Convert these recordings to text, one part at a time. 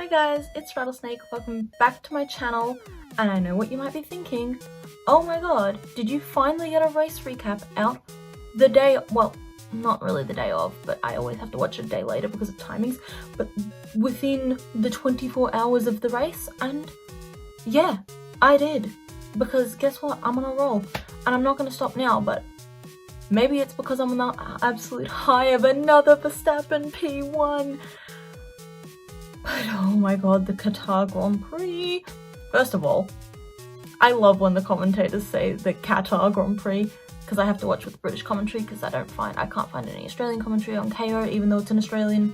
Hi guys, it's Rattlesnake, welcome back to my channel, and I know what you might be thinking. Oh my god, did you finally get a race recap out the day, well, not really the day of, but I always have to watch it a day later because of timings, but within the 24 hours of the race? And yeah, I did, because guess what, I'm on a roll, and I'm not going to stop now, but maybe it's because I'm on the absolute high of another Verstappen P1. But oh my god, the Qatar Grand Prix. First of all, I love when the commentators say the Qatar Grand Prix because I have to watch with British commentary because I can't find any Australian commentary on KO even though it's an Australian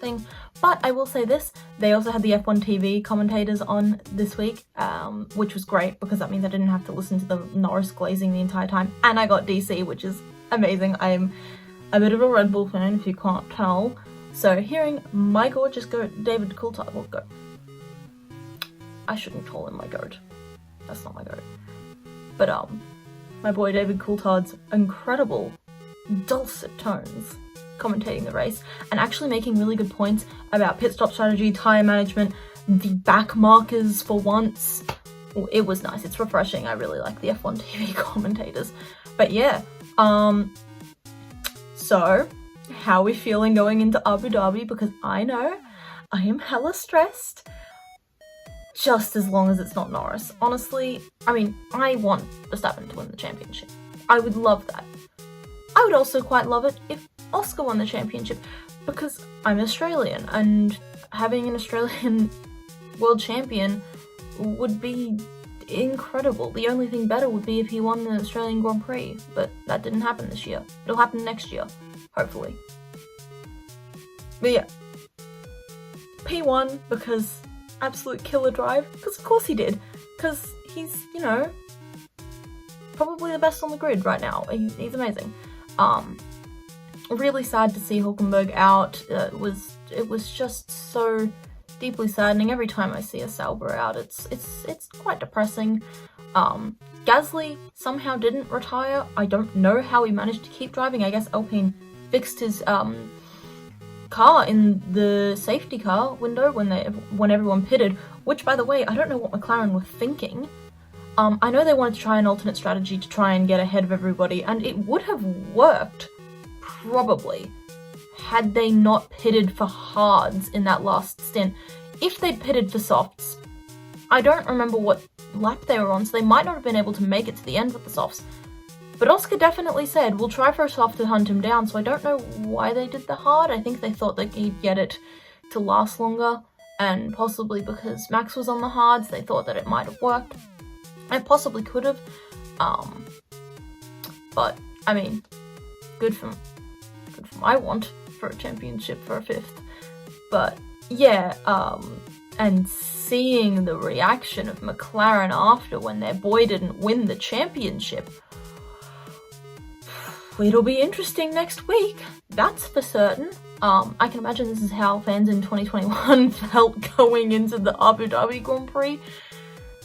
thing. But I will say this, they also had the F1 TV commentators on this week, which was great because that means I didn't have to listen to the Norris glazing the entire time, and I got DC, which is amazing. I'm a bit of a Red Bull fan if you can't tell. So hearing my gorgeous goat, David Coulthard, well, goat. I shouldn't call him my goat. That's not my goat. But my boy David Coulthard's incredible dulcet tones commentating the race and actually making really good points about pit stop strategy, tyre management, the back markers for once. It was nice. It's refreshing. I really like the F1 TV commentators. But yeah, so how are we feeling going into Abu Dhabi? Because I know I am hella stressed. Just as long as it's not Norris. Honestly, I mean, I want Verstappen to win the championship. I would love that. I would also quite love it if Oscar won the championship because I'm Australian and having an Australian world champion would be incredible. The only thing better would be if he won the Australian Grand Prix, but that didn't happen this year. It'll happen next year. Hopefully. But yeah, P1 because absolute killer drive, because of course he did, because he's, you know, probably the best on the grid right now. He's amazing. Really sad to see Hulkenberg out. It was just so deeply saddening every time I see a Sauber out. It's quite depressing. Gasly somehow didn't retire. I don't know how he managed to keep driving. I guess Alpine fixed his car in the safety car window when everyone pitted, which by the way, I don't know what McLaren were thinking. I know they wanted to try an alternate strategy to try and get ahead of everybody, and it would have worked, probably, had they not pitted for hards in that last stint. If they'd pitted for softs, I don't remember what lap they were on, so they might not have been able to make it to the end with the softs. But Oscar definitely said, we'll try for a soft to hunt him down, so I don't know why they did the hard. I think they thought that he'd get it to last longer, and possibly because Max was on the hards, they thought that it might have worked. It possibly could have, but, I mean, good for my want for a championship for a fifth. But, yeah, and seeing the reaction of McLaren after when their boy didn't win the championship, it'll be interesting next week, that's for certain. I can imagine this is how fans in 2021 felt going into the Abu Dhabi Grand Prix,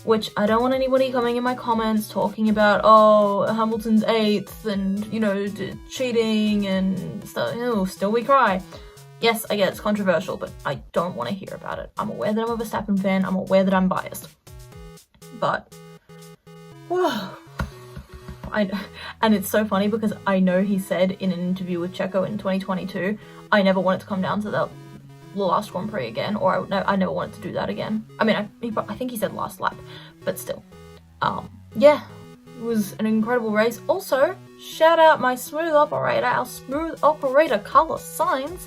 which I don't want anybody coming in my comments talking about, oh, Hamilton's 8th and, you know, cheating and stuff. Oh, still we cry. Yes, I get it's controversial, but I don't want to hear about it. I'm aware that I'm a Verstappen fan. I'm aware that I'm biased. But, whoa. And it's so funny because I know he said in an interview with Checo in 2022, I never want it to come down to the last Grand Prix again, or I never wanted to do that again. I mean, I think he said last lap, but still. Yeah, it was an incredible race. Also, shout out my smooth operator, our smooth operator Carlos Sainz.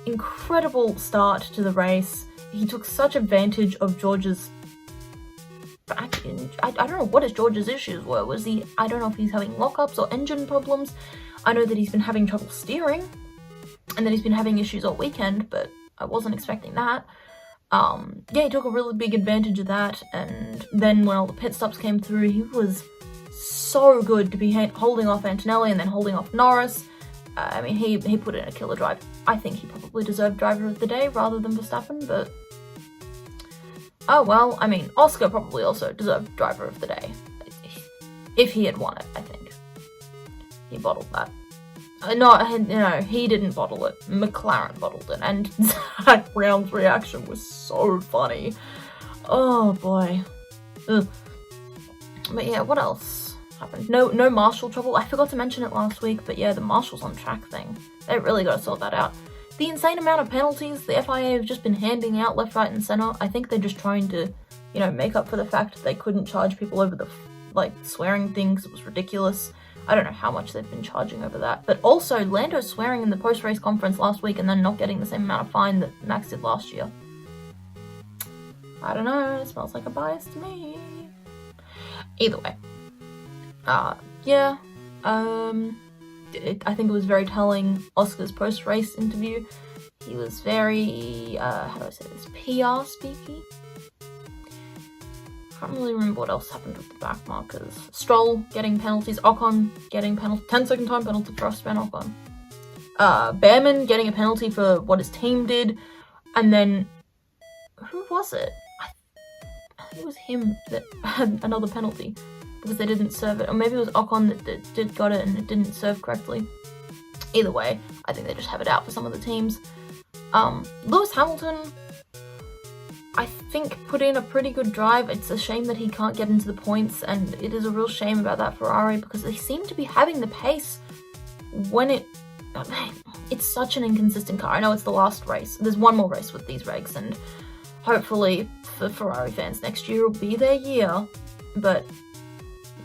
Incredible start to the race. He took such advantage of George's back in, I don't know what George's issues were. I don't know if he's having lockups or engine problems. I know that he's been having trouble steering and that he's been having issues all weekend, but I wasn't expecting that. Yeah, he took a really big advantage of that, and then when all the pit stops came through, he was so good to be holding off Antonelli and then holding off Norris. I mean, he put in a killer drive. I think he probably deserved driver of the day rather than Verstappen, but oh well, I mean, Oscar probably also deserved driver of the day. If he had won it, I think. He bottled that. No, he didn't bottle it. McLaren bottled it, and Zach Brown's reaction was so funny. Oh boy. Ugh. But yeah, what else happened? No marshal trouble. I forgot to mention it last week, but yeah, the marshals on track thing. They really got to sort that out. The insane amount of penalties the FIA have just been handing out left, right, and center. I think they're just trying to, make up for the fact that they couldn't charge people over the swearing thing because it was ridiculous. I don't know how much they've been charging over that. But also, Lando swearing in the post-race conference last week and then not getting the same amount of fine that Max did last year. I don't know, it smells like a bias to me. Either way. Yeah. I think it was very telling, Oscar's post-race interview. He was very, how do I say this, PR speaky? Can't really remember what else happened with the back markers. Stroll getting penalties, Ocon getting 10-second time penalty for Esteban Ocon. Behrman getting a penalty for what his team did, and then, who was it? I think it was him that had another penalty because they didn't serve it, or maybe it was Ocon that got it and it didn't serve correctly. Either way, I think they just have it out for some of the teams. Lewis Hamilton, I think, put in a pretty good drive. It's a shame that he can't get into the points, and it is a real shame about that Ferrari because they seem to be having the pace when it's such an inconsistent car. I know it's the last race. There's one more race with these regs, and hopefully for Ferrari fans next year will be their year. But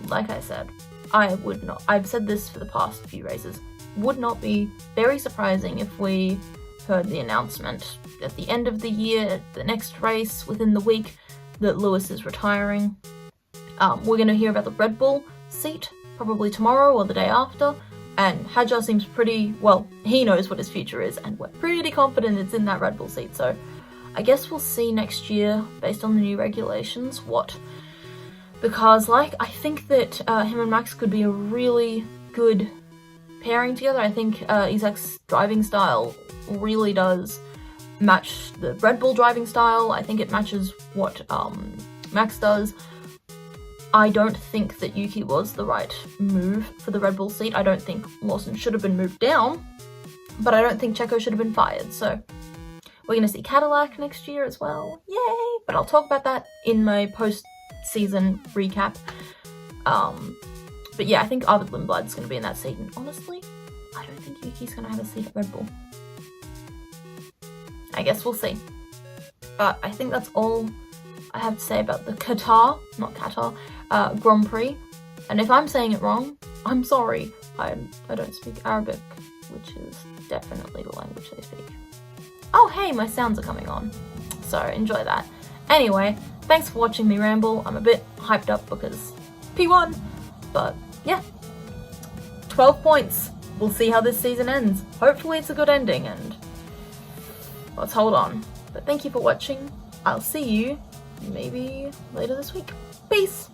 like I said, I've said this for the past few races, would not be very surprising if we heard the announcement at the end of the year, at the next race, within the week, that Lewis is retiring. We're going to hear about the Red Bull seat probably tomorrow or the day after, and Hadjar seems pretty, well, he knows what his future is, and we're pretty confident it's in that Red Bull seat, so I guess we'll see next year, based on the new regulations, what the car's like. I think that him and Max could be a really good pairing together. I think Isaac's driving style really does match the Red Bull driving style. I think it matches what Max does. I don't think that Yuki was the right move for the Red Bull seat. I don't think Lawson should have been moved down, but I don't think Checo should have been fired. So we're going to see Cadillac next year as well. Yay! But I'll talk about that in my post-season recap. But yeah, I think Arvid Lindblad's going to be in that seat, and honestly, I don't think Yuki's going to have a seat at Red Bull. I guess we'll see. But I think that's all I have to say about the Qatar Grand Prix. And if I'm saying it wrong, I'm sorry. I don't speak Arabic, which is definitely the language they speak. Oh hey, my sounds are coming on, so enjoy that. Anyway, thanks for watching me ramble. I'm a bit hyped up because P1, but yeah, 12 points. We'll see how this season ends. Hopefully it's a good ending, and let's hold on. But thank you for watching. I'll see you maybe later this week. Peace!